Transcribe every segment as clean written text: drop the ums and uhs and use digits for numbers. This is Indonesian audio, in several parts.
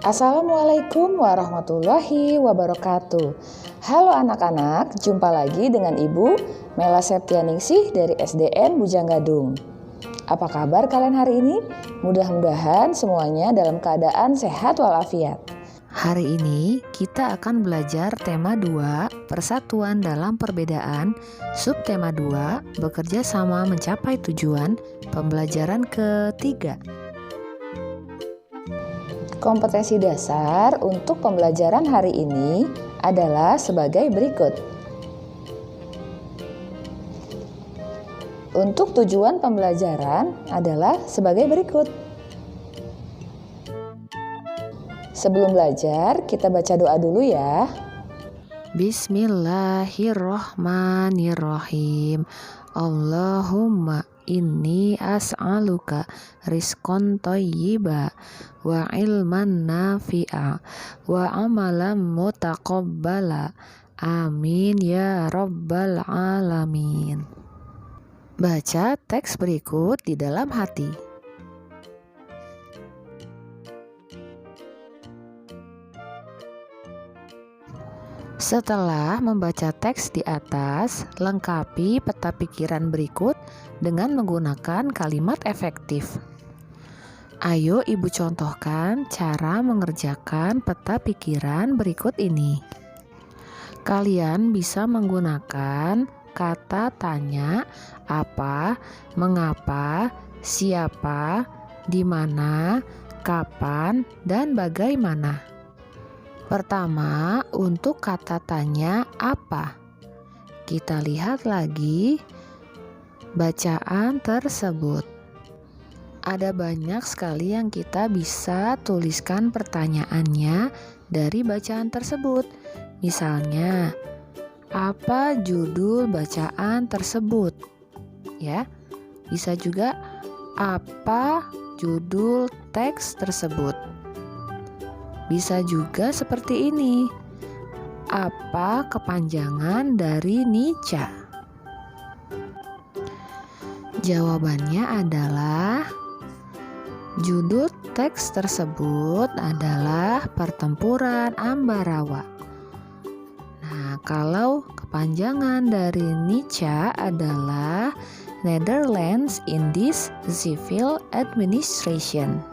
Assalamualaikum warahmatullahi wabarakatuh. Halo anak-anak, jumpa lagi dengan Ibu Mela Septianingsih dari SDN Bujang Gadung. Apa kabar kalian hari ini? Mudah-mudahan semuanya dalam keadaan sehat walafiat. Hari ini kita akan belajar tema 2, persatuan dalam perbedaan, subtema 2, bekerja sama mencapai tujuan, pembelajaran ketiga. Kompetensi dasar untuk pembelajaran hari ini adalah sebagai berikut. Untuk tujuan pembelajaran adalah sebagai berikut. Sebelum belajar, kita baca doa dulu ya. Bismillahirrohmanirrohim. Allahumma inni as'aluka rizqan thayyiba wa ilman nafi'a wa amalan mutaqabbala. Amin ya rabbal alamin. Baca teks berikut di dalam hati. Setelah membaca teks di atas, lengkapi peta pikiran berikut dengan menggunakan kalimat efektif. Ayo Ibu contohkan cara mengerjakan peta pikiran berikut ini. Kalian bisa menggunakan kata tanya, apa, mengapa, siapa, di mana, kapan, dan bagaimana. Pertama, untuk kata tanya apa? Kita lihat lagi bacaan tersebut. Ada banyak sekali yang kita bisa tuliskan pertanyaannya dari bacaan tersebut. Misalnya, apa judul bacaan tersebut? Ya, bisa juga apa judul teks tersebut. Bisa juga seperti ini. Apa kepanjangan dari Nica? Jawabannya adalah judul teks tersebut adalah Pertempuran Ambarawa. Nah, kalau kepanjangan dari Nica adalah Netherlands Indies Civil Administration.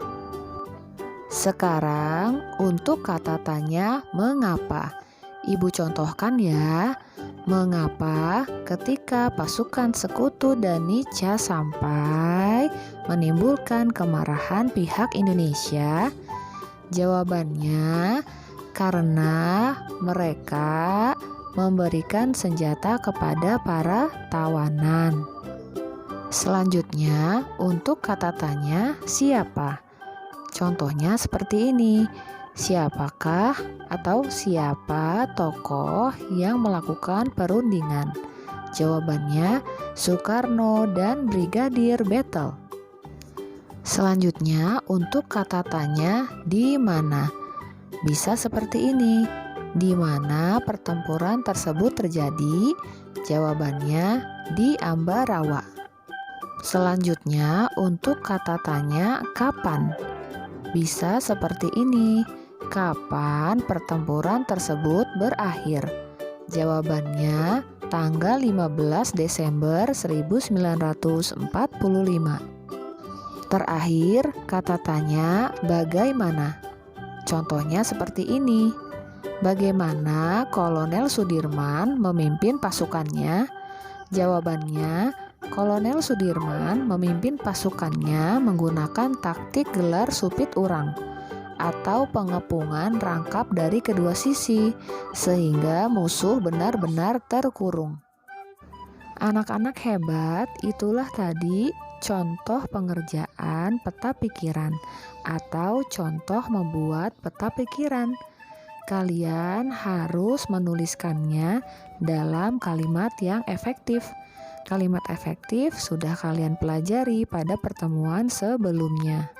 Sekarang untuk kata tanya mengapa. Ibu contohkan ya. Mengapa ketika pasukan sekutu dan Nica sampai menimbulkan kemarahan pihak Indonesia? Jawabannya karena mereka memberikan senjata kepada para tawanan. Selanjutnya untuk kata tanya siapa? Contohnya seperti ini. Siapakah atau siapa tokoh yang melakukan perundingan? Jawabannya Soekarno dan Brigadir Battle. Selanjutnya untuk kata tanya di mana? Bisa seperti ini. Di mana pertempuran tersebut terjadi? Jawabannya di Ambarawa. Selanjutnya untuk kata tanya kapan? Bisa seperti ini. Kapan pertempuran tersebut berakhir? Jawabannya tanggal 15 Desember 1945. Terakhir, kata tanya bagaimana? Contohnya seperti ini. Bagaimana Kolonel Sudirman memimpin pasukannya? Jawabannya Kolonel Sudirman memimpin pasukannya menggunakan taktik gelar supit urang atau pengepungan rangkap dari kedua sisi sehingga musuh benar-benar terkurung. Anak-anak hebat, itulah tadi contoh pengerjaan peta pikiran atau contoh membuat peta pikiran. Kalian harus menuliskannya dalam kalimat yang efektif. Kalimat efektif sudah kalian pelajari pada pertemuan sebelumnya.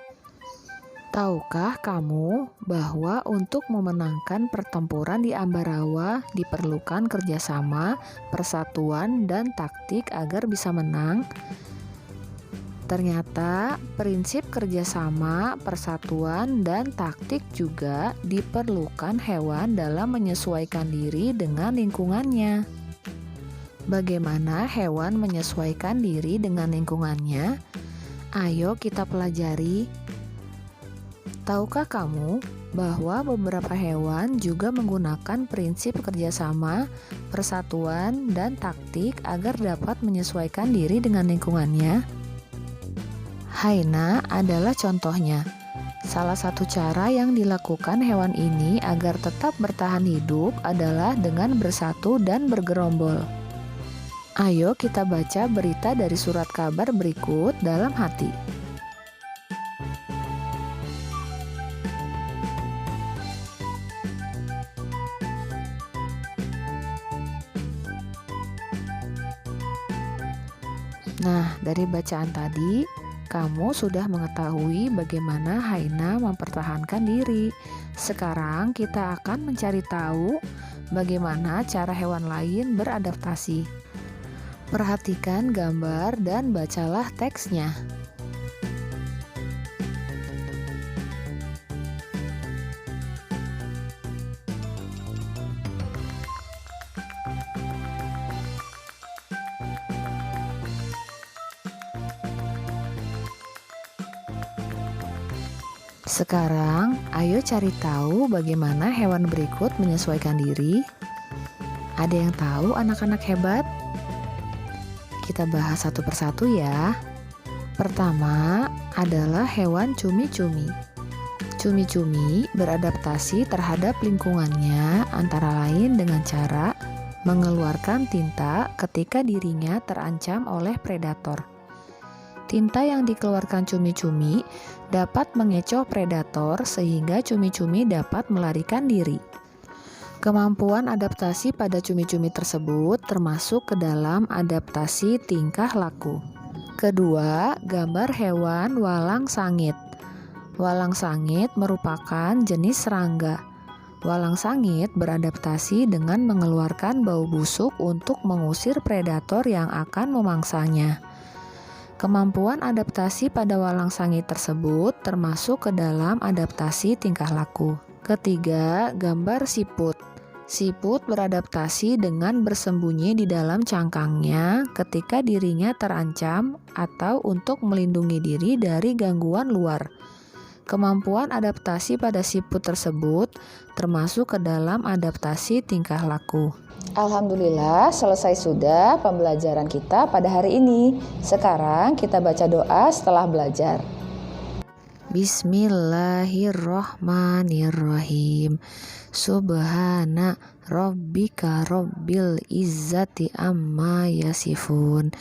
Tahukah kamu bahwa untuk memenangkan pertempuran di Ambarawa diperlukan kerjasama, persatuan, dan taktik agar bisa menang? Ternyata prinsip kerjasama, persatuan, dan taktik juga diperlukan hewan dalam menyesuaikan diri dengan lingkungannya. Bagaimana hewan menyesuaikan diri dengan lingkungannya? Ayo kita pelajari. Tahukah kamu bahwa beberapa hewan juga menggunakan prinsip kerjasama, persatuan, dan taktik agar dapat menyesuaikan diri dengan lingkungannya? Hyena adalah contohnya. Salah satu cara yang dilakukan hewan ini agar tetap bertahan hidup adalah dengan bersatu dan bergerombol. Ayo kita baca berita dari surat kabar berikut dalam hati. Nah, dari bacaan tadi, kamu sudah mengetahui bagaimana hyena mempertahankan diri. Sekarang kita akan mencari tahu bagaimana cara hewan lain beradaptasi. Perhatikan gambar dan bacalah teksnya. Sekarang, ayo cari tahu bagaimana hewan berikut menyesuaikan diri. Ada yang tahu anak-anak hebat? Kita bahas satu persatu ya. Pertama adalah hewan cumi-cumi. Cumi-cumi beradaptasi terhadap lingkungannya antara lain dengan cara mengeluarkan tinta ketika dirinya terancam oleh predator. Tinta yang dikeluarkan cumi-cumi dapat mengecoh predator sehingga cumi-cumi dapat melarikan diri. Kemampuan adaptasi pada cumi-cumi tersebut termasuk ke dalam adaptasi tingkah laku. Kedua, gambar hewan walang sangit. Walang sangit merupakan jenis serangga. Walang sangit beradaptasi dengan mengeluarkan bau busuk untuk mengusir predator yang akan memangsanya. Kemampuan adaptasi pada walang sangit tersebut termasuk ke dalam adaptasi tingkah laku. Ketiga, gambar siput. Siput beradaptasi dengan bersembunyi di dalam cangkangnya ketika dirinya terancam atau untuk melindungi diri dari gangguan luar. Kemampuan adaptasi pada siput tersebut termasuk ke dalam adaptasi tingkah laku. Alhamdulillah, selesai sudah pembelajaran kita pada hari ini. Sekarang kita baca doa setelah belajar. Bismillahirrohmanirrohim. Subhana rabbika rabbil izzati amma yasifun.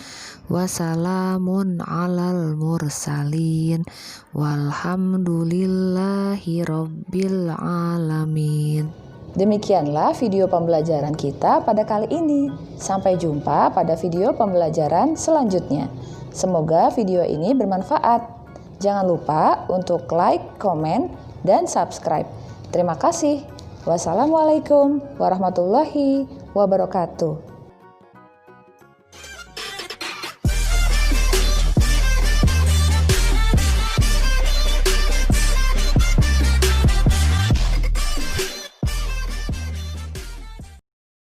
Wassalamun alal mursalin. Walhamdulillahi rabbil alamin. Demikianlah video pembelajaran kita pada kali ini. Sampai jumpa pada video pembelajaran selanjutnya. Semoga video ini bermanfaat. Jangan lupa untuk like, komen, dan subscribe. Terima kasih. Wassalamualaikum warahmatullahi wabarakatuh.